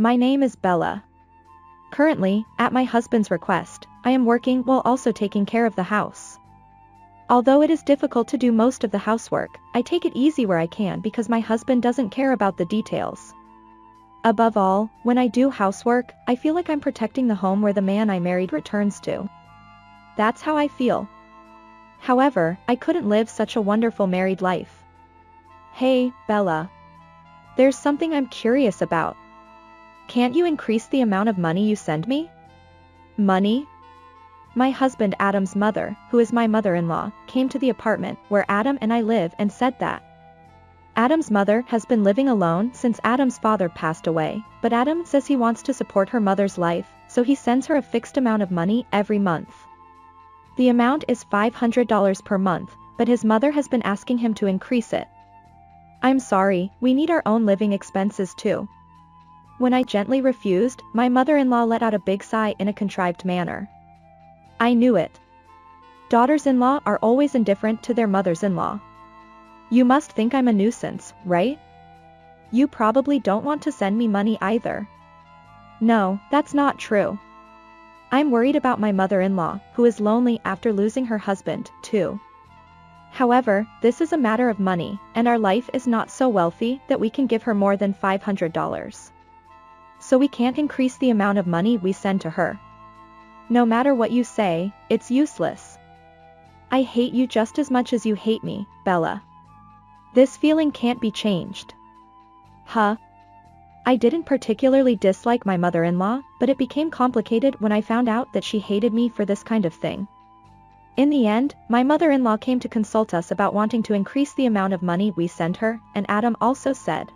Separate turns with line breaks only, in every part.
My name is Bella. Currently, at my husband's request, I am working while also taking care of the house. Although it is difficult to do most of the housework, I take it easy where I can because my husband doesn't care about the details. Above all, when I do housework, I feel like I'm protecting the home where the man I married returns to. That's how I feel. However, I couldn't live such a wonderful married life. Hey, Bella. There's something I'm curious about. Can't you increase the amount of money you send me? Money? My husband Adam's mother, who is my mother-in-law, came to the apartment where Adam and I live and said that Adam's mother has been living alone since Adam's father passed away, but Adam says he wants to support her mother's life, so he sends her a fixed amount of money every month. The amount is $500 per month, but his mother has been asking him to increase it. I'm sorry, we need our own living expenses too. When I gently refused, my mother-in-law let out a big sigh in a contrived manner. I knew it. Daughters-in-law are always indifferent to their mothers-in-law. You must think I'm a nuisance, right? You probably don't want to send me money either. No, that's not true. I'm worried about my mother-in-law, who is lonely after losing her husband, too. However, this is a matter of money, and our life is not so wealthy that we can give her more than $500. So we can't increase the amount of money we send to her. No matter what you say, it's useless. I hate you just as much as you hate me, Bella. This feeling can't be changed. Huh? I didn't particularly dislike my mother-in-law, but it became complicated when I found out that she hated me for this kind of thing. In the end, my mother-in-law came to consult us about wanting to increase the amount of money we send her, and Adam also said,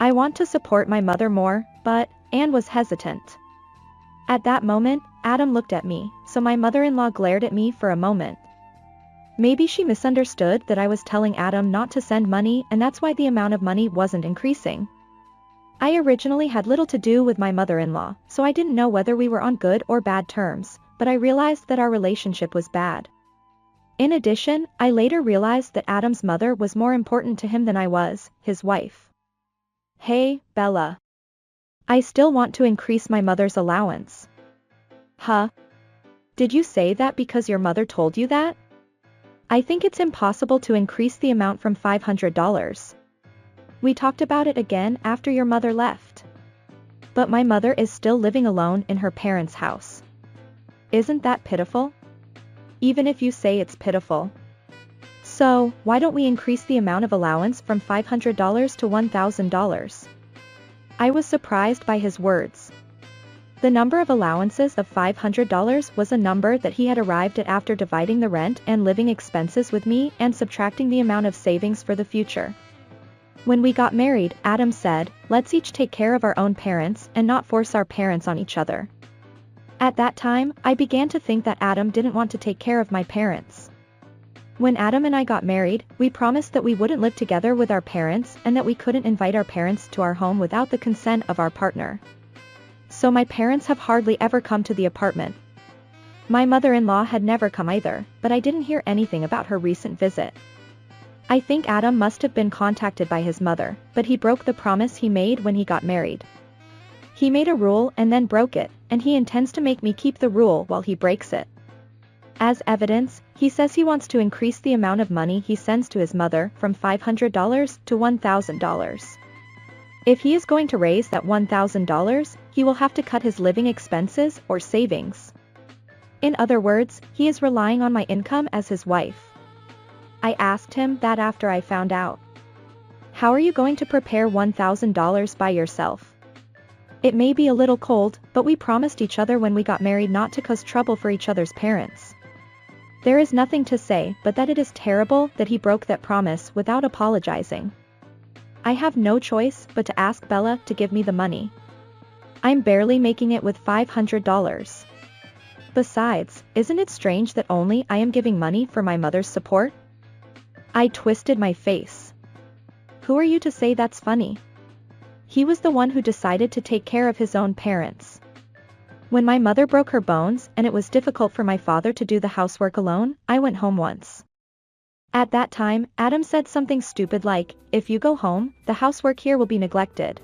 I want to support my mother more, but, Anne was hesitant. At that moment, Adam looked at me, so my mother-in-law glared at me for a moment. Maybe she misunderstood that I was telling Adam not to send money and that's why the amount of money wasn't increasing. I originally had little to do with my mother-in-law, so I didn't know whether we were on good or bad terms, but I realized that our relationship was bad. In addition, I later realized that Adam's mother was more important to him than I was, his wife. Hey, Bella. I still want to increase my mother's allowance. Huh? Did you say that because your mother told you that? I think it's impossible to increase the amount from $500. We talked about it again after your mother left. But my mother is still living alone in her parents' house. Isn't that pitiful? Even if you say it's pitiful. So, why don't we increase the amount of allowance from $500 to $1,000? I was surprised by his words. The number of allowances of $500 was a number that he had arrived at after dividing the rent and living expenses with me and subtracting the amount of savings for the future. When we got married, Adam said, let's each take care of our own parents and not force our parents on each other. At that time, I began to think that Adam didn't want to take care of my parents. When Adam and I got married, we promised that we wouldn't live together with our parents and that we couldn't invite our parents to our home without the consent of our partner. So my parents have hardly ever come to the apartment. My mother-in-law had never come either, but I didn't hear anything about her recent visit. I think Adam must have been contacted by his mother, but he broke the promise he made when he got married. He made a rule and then broke it, and he intends to make me keep the rule while he breaks it. As evidence, he says he wants to increase the amount of money he sends to his mother from $500 to $1,000. If he is going to raise that $1,000, he will have to cut his living expenses or savings. In other words, he is relying on my income as his wife. I asked him that after I found out. How are you going to prepare $1,000 by yourself? It may be a little cold, but we promised each other when we got married not to cause trouble for each other's parents. There is nothing to say but that it is terrible that he broke that promise without apologizing. I have no choice but to ask Bella to give me the money. I'm barely making it with $500. Besides, isn't it strange that only I am giving money for my mother's support? I twisted my face. Who are you to say that's funny? He was the one who decided to take care of his own parents. When my mother broke her bones and it was difficult for my father to do the housework alone, I went home once. At that time, Adam said something stupid like, if you go home, the housework here will be neglected.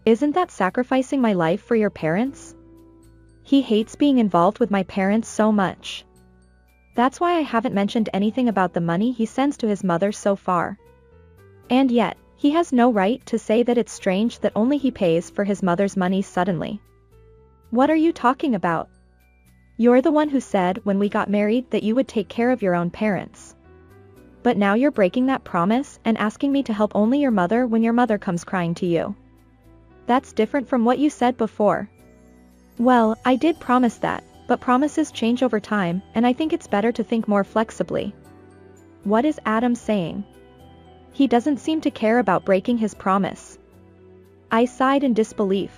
Isn't that sacrificing my life for your parents? He hates being involved with my parents so much. That's why I haven't mentioned anything about the money he sends to his mother so far. And yet, he has no right to say that it's strange that only he pays for his mother's money suddenly. What are you talking about? You're the one who said when we got married that you would take care of your own parents. But now you're breaking that promise and asking me to help only your mother when your mother comes crying to you. That's different from what you said before. Well, I did promise that, but promises change over time, and I think it's better to think more flexibly. What is Adam saying? He doesn't seem to care about breaking his promise. I sighed in disbelief.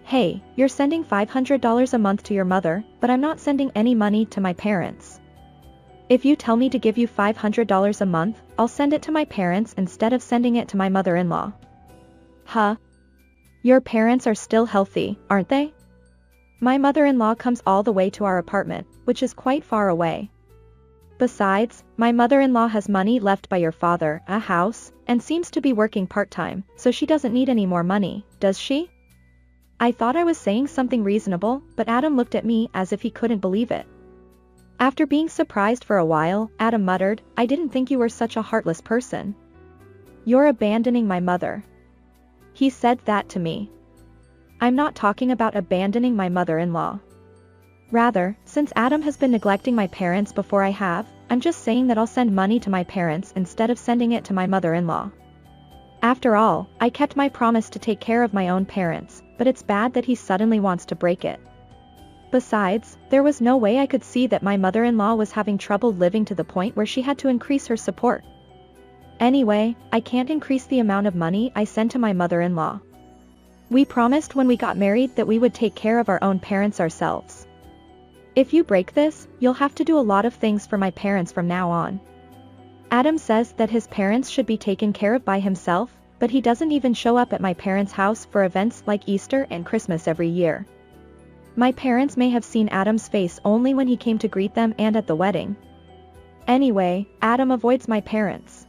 Hey, you're sending $500 a month to your mother, but I'm not sending any money to my parents. If you tell me to give you $500 a month, I'll send it to my parents instead of sending it to my mother-in-law. Huh? Your parents are still healthy, aren't they? My mother-in-law comes all the way to our apartment, which is quite far away. Besides, my mother-in-law has money left by your father, a house, and seems to be working part-time, so she doesn't need any more money, does she? I thought I was saying something reasonable, but Adam looked at me as if he couldn't believe it. After being surprised for a while, Adam muttered, I didn't think you were such a heartless person. You're abandoning my mother. He said that to me. I'm not talking about abandoning my mother-in-law. Rather, since Adam has been neglecting my parents before I have, I'm just saying that I'll send money to my parents instead of sending it to my mother-in-law. After all, I kept my promise to take care of my own parents, but it's bad that he suddenly wants to break it. Besides, there was no way I could see that my mother-in-law was having trouble living to the point where she had to increase her support. Anyway, I can't increase the amount of money I send to my mother-in-law. We promised when we got married that we would take care of our own parents ourselves. If you break this, you'll have to do a lot of things for my parents from now on. Adam says that his parents should be taken care of by himself, but he doesn't even show up at my parents' house for events like Easter and Christmas every year. My parents may have seen Adam's face only when he came to greet them and at the wedding. Anyway, Adam avoids my parents.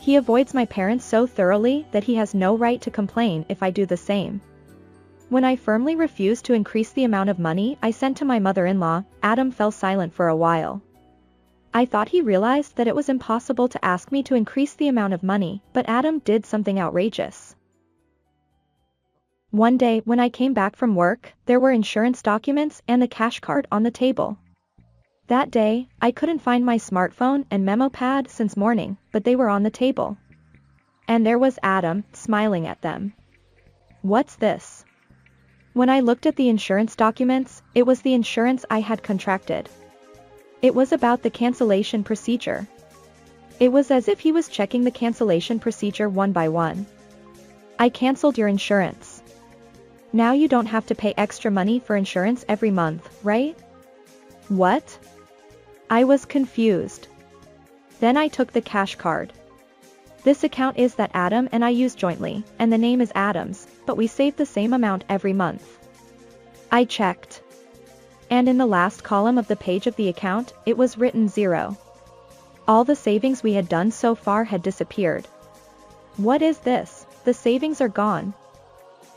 He avoids my parents so thoroughly that he has no right to complain if I do the same. When I firmly refused to increase the amount of money I sent to my mother-in-law, Adam fell silent for a while. I thought he realized that it was impossible to ask me to increase the amount of money, but Adam did something outrageous. One day when I came back from work, there were insurance documents and the cash card on the table. That day, I couldn't find my smartphone and memo pad since morning, but they were on the table. And there was Adam, smiling at them. What's this? When I looked at the insurance documents, it was the insurance I had contracted. It was about the cancellation procedure. It was as if he was checking the cancellation procedure one by one. I canceled your insurance. Now you don't have to pay extra money for insurance every month, right? What? I was confused. Then I took the cash card. This account is that Adam and I use jointly, and the name is Adams, but we save the same amount every month. I checked. And in the last column of the page of the account, it was written 0. All the savings we had done so far had disappeared. What is this? The savings are gone.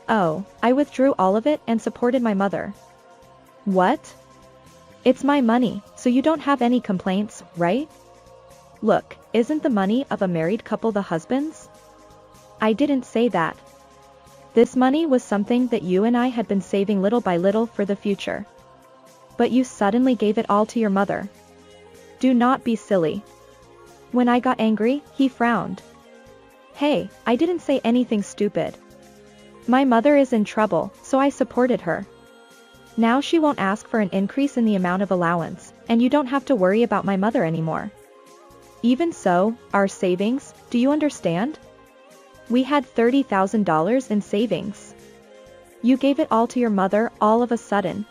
Oh, I withdrew all of it and supported my mother. What? It's my money, so you don't have any complaints, right? Look, isn't the money of a married couple the husband's? I didn't say that. This money was something that you and I had been saving little by little for the future. But you suddenly gave it all to your mother. Do not be silly. When I got angry, he frowned. Hey, I didn't say anything stupid. My mother is in trouble, so I supported her. Now she won't ask for an increase in the amount of allowance, and you don't have to worry about my mother anymore. Even so, our savings, do you understand? We had $30,000 in savings. You gave it all to your mother all of a sudden.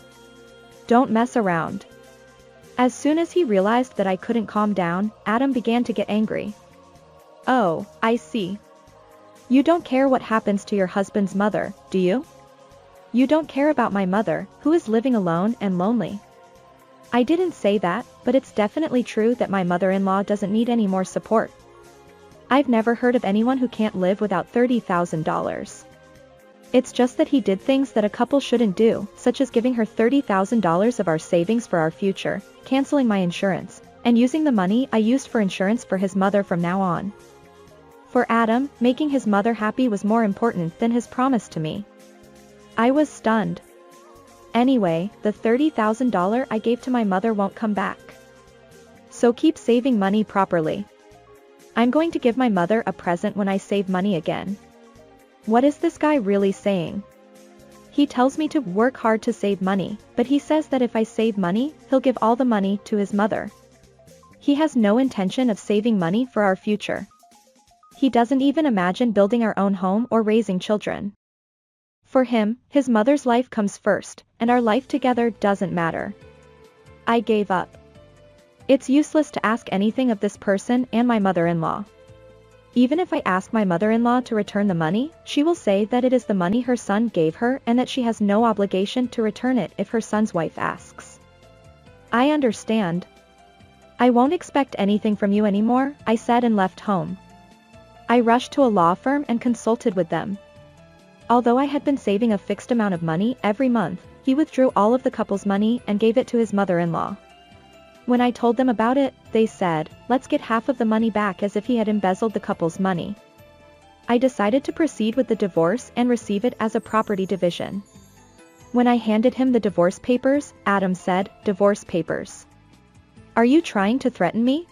Don't mess around. As soon as he realized that I couldn't calm down, Adam began to get angry. Oh, I see. You don't care what happens to your husband's mother, do you? You don't care about my mother, who is living alone and lonely. I didn't say that, but it's definitely true that my mother-in-law doesn't need any more support. I've never heard of anyone who can't live without $30,000. It's just that he did things that a couple shouldn't do, such as giving her $30,000 of our savings for our future, canceling my insurance, and using the money I used for insurance for his mother from now on. For Adam, making his mother happy was more important than his promise to me. I was stunned. Anyway, the $30,000 I gave to my mother won't come back. So keep saving money properly. I'm going to give my mother a present when I save money again. What is this guy really saying? He tells me to work hard to save money, but he says that if I save money, he'll give all the money to his mother. He has no intention of saving money for our future. He doesn't even imagine building our own home or raising children. For him, his mother's life comes first, and our life together doesn't matter. I gave up. It's useless to ask anything of this person and my mother-in-law. Even if I ask my mother-in-law to return the money, she will say that it is the money her son gave her and that she has no obligation to return it if her son's wife asks. I understand. I won't expect anything from you anymore, I said and left home. I rushed to a law firm and consulted with them. Although I had been saving a fixed amount of money every month, he withdrew all of the couple's money and gave it to his mother-in-law. When I told them about it, they said, let's get half of the money back, as if he had embezzled the couple's money. I decided to proceed with the divorce and receive it as a property division. When I handed him the divorce papers, Adam said, "Divorce papers? Are you trying to threaten me?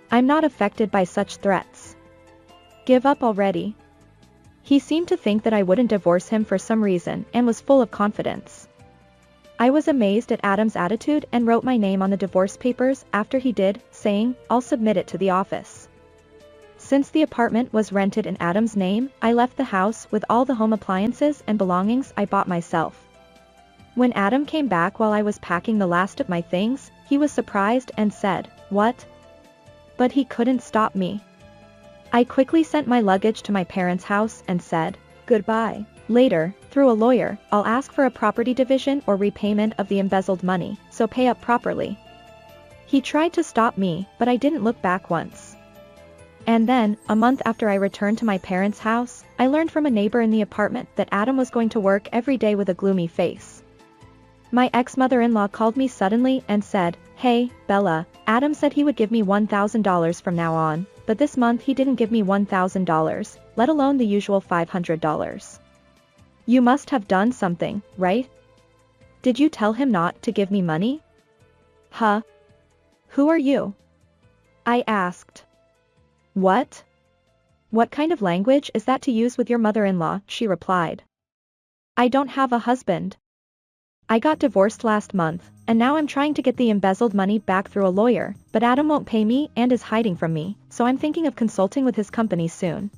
I'm not affected by such threats. Give up already." He seemed to think that I wouldn't divorce him for some reason and was full of confidence. I was amazed at Adam's attitude and wrote my name on the divorce papers after he did, saying, "I'll submit it to the office." Since the apartment was rented in Adam's name, I left the house with all the home appliances and belongings I bought myself. When Adam came back while I was packing the last of my things, he was surprised and said, "What?" But he couldn't stop me. I quickly sent my luggage to my parents' house and said, "Goodbye." Later, through a lawyer, I'll ask for a property division or repayment of the embezzled money, so pay up properly. He tried to stop me, but I didn't look back once. And then, a month after I returned to my parents' house, I learned from a neighbor in the apartment that Adam was going to work every day with a gloomy face. My ex-mother-in-law called me suddenly and said, "Hey, Bella, Adam said he would give me $1,000 from now on, but this month he didn't give me $1,000, let alone the usual $500. You must have done something, right? Did you tell him not to give me money?" "Huh? Who are you?" I asked. "What? What kind of language is that to use with your mother-in-law?" she replied. "I don't have a husband. I got divorced last month, and now I'm trying to get the embezzled money back through a lawyer, but Adam won't pay me and is hiding from me, so I'm thinking of consulting with his company soon."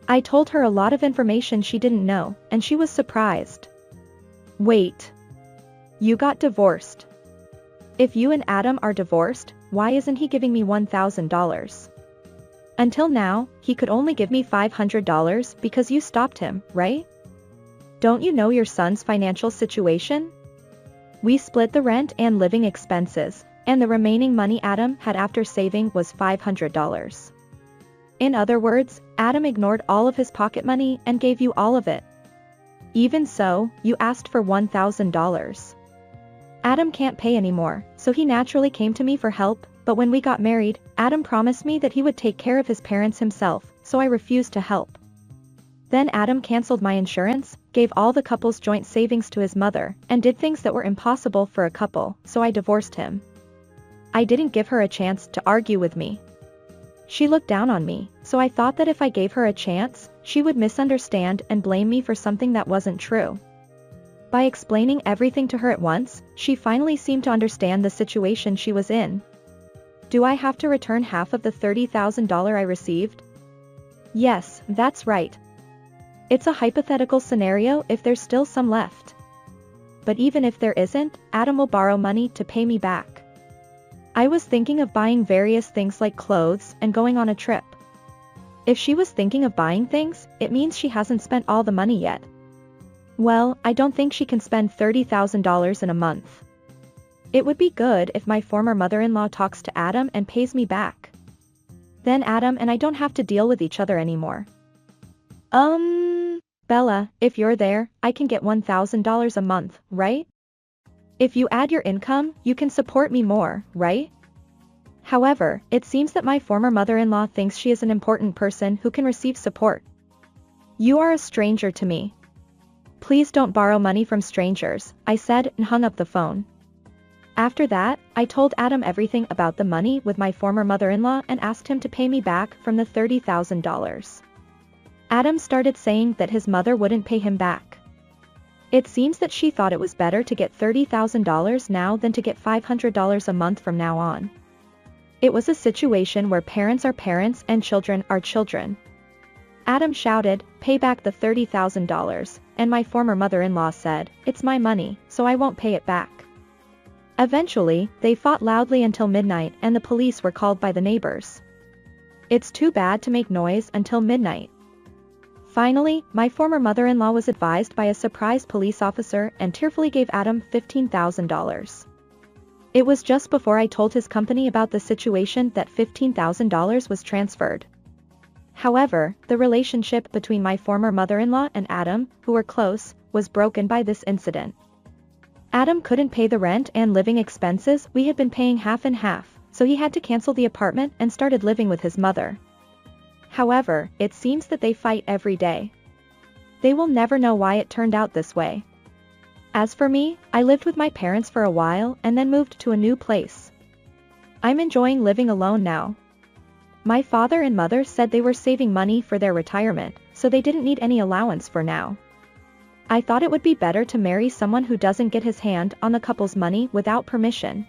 I told her a lot of information she didn't know, and she was surprised. "Wait. You got divorced? If you and Adam are divorced, why isn't he giving me $1,000? Until now, he could only give me $500 because you stopped him, right? Don't you know your son's financial situation? We split the rent and living expenses, and the remaining money Adam had after saving was $500. In other words, Adam ignored all of his pocket money and gave you all of it. Even so, you asked for $1,000. Adam can't pay anymore, so he naturally came to me for help, but when we got married, Adam promised me that he would take care of his parents himself, so I refused to help. Then Adam canceled my insurance, gave all the couple's joint savings to his mother, and did things that were impossible for a couple, so I divorced him. I didn't give her a chance to argue with me. She looked down on me, so I thought that if I gave her a chance, she would misunderstand and blame me for something that wasn't true. By explaining everything to her at once, she finally seemed to understand the situation she was in. Do I have to return half of the $30,000 I received? Yes, that's right. It's a hypothetical scenario if there's still some left. But even if there isn't, Adam will borrow money to pay me back. I was thinking of buying various things like clothes and going on a trip. If she was thinking of buying things, it means she hasn't spent all the money yet. Well, I don't think she can spend $30,000 in a month. It would be good if my former mother-in-law talks to Adam and pays me back. Then Adam and I don't have to deal with each other anymore. Bella, if you're there, I can get $1,000 a month, right? If you add your income, you can support me more, right? However, it seems that my former mother-in-law thinks she is an important person who can receive support. You are a stranger to me. Please don't borrow money from strangers, I said and hung up the phone. After that, I told Adam everything about the money with my former mother-in-law and asked him to pay me back from the $30,000. Adam started saying that his mother wouldn't pay him back. It seems that she thought it was better to get $30,000 now than to get $500 a month from now on. It was a situation where parents are parents and children are children. Adam shouted, "Pay back the $30,000, and my former mother-in-law said, "It's my money, so I won't pay it back." Eventually, they fought loudly until midnight and the police were called by the neighbors. It's too bad to make noise until midnight. Finally, my former mother-in-law was advised by a surprised police officer and tearfully gave Adam $15,000. It was just before I told his company about the situation that $15,000 was transferred. However, the relationship between my former mother-in-law and Adam, who were close, was broken by this incident. Adam couldn't pay the rent and living expenses. We had been paying half and half, so he had to cancel the apartment and started living with his mother. However, it seems that they fight every day. They will never know why it turned out this way. As for me, I lived with my parents for a while and then moved to a new place. I'm enjoying living alone now. My father and mother said they were saving money for their retirement, so they didn't need any allowance for now. I thought it would be better to marry someone who doesn't get his hand on the couple's money without permission.